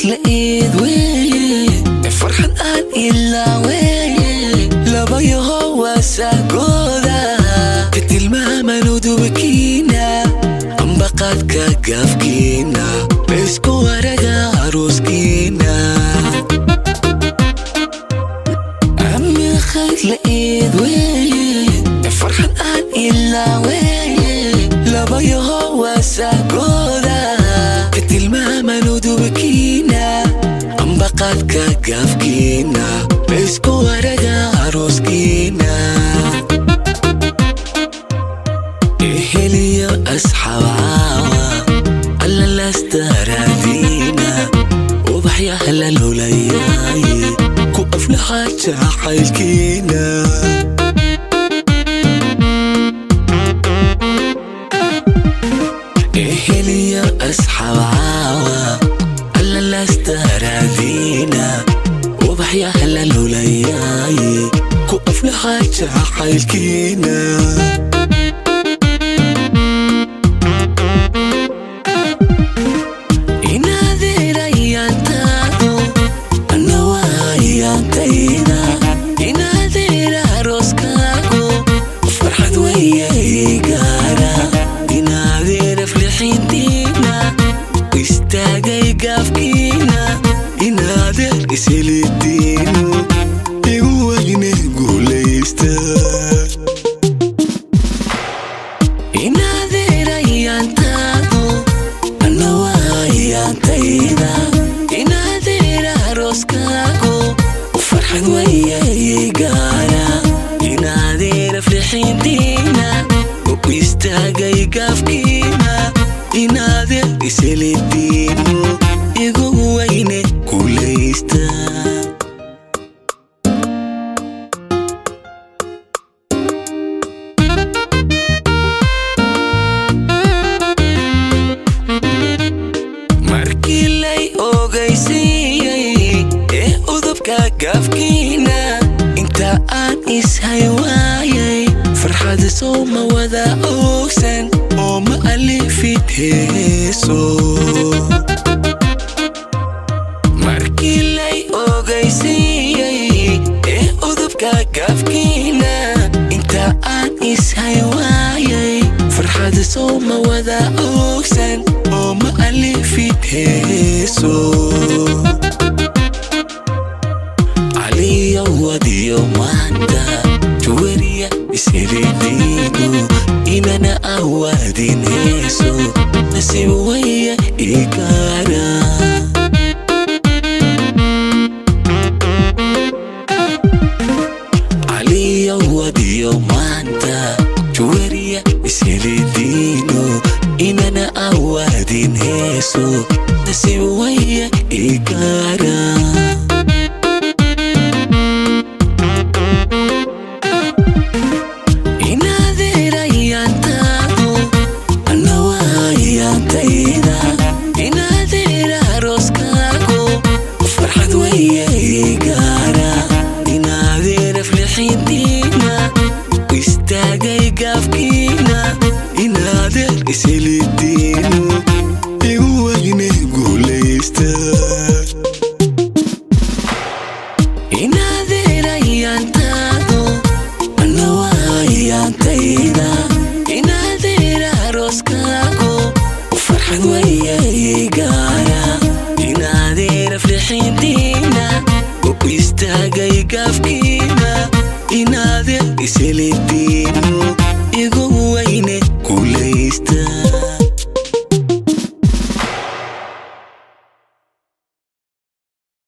لقيت ويه فرحان aan ilaawe labayaho wasagooda ka tilmaamanu dubakiina ambaqaadka gaafkiina isku waraga aroskiina ami khayr laqeed weye farxan aan ilaawe labayaho wasagooda ka tilmaamanu dubakiina ambaqaadka gaafkiina isku waraga aroskiina eheliyo asxaab caawa alla laastaraadiina ubaxyaha la lulayaay ku aflaxa jacaylkiina eheliyo asxaab caawa alla laastaraadiina ubaxyaha la lulayaay ku aflaxa jacaylkiina isilidiinu igu wayne guulaysta inaadirayantaadu anna waayantayda inaadira arooskaagu farxad wayay gaara inaadira flixiintiina u istaagay gaafkiina inaadir isilidiinu igu wayne guulaysta markii lay ogaysiiyey ee udubka gaafkiina inta aan ishay waayay farxad soo ma wada ogsan oo ma alifid heeso markii lay ogaysiiyey ee udubka gaafkiina inta aan ishay waayay farxad soo ma wada ogsan oo ma alifid heeso caliyo wadiyo maanta juwariya isilidiinu inana awaadin heeso nasiib waya igaara wadiyo maanta juwariya isilidiinu inana awaadin heeso nasiib waya igaara inaadirayantaadu anna waayantayda inaadira arooskaagu farxad wayay gaara inaadira flixiintiina istaagay gaafkiina inaadir isilidiinu igu wayne guulaysta inaadirayantaadu anna waayantayda inaadira arooskaagu farxad wayay gaara inaadira flixiintiina u istaagay gaafkiina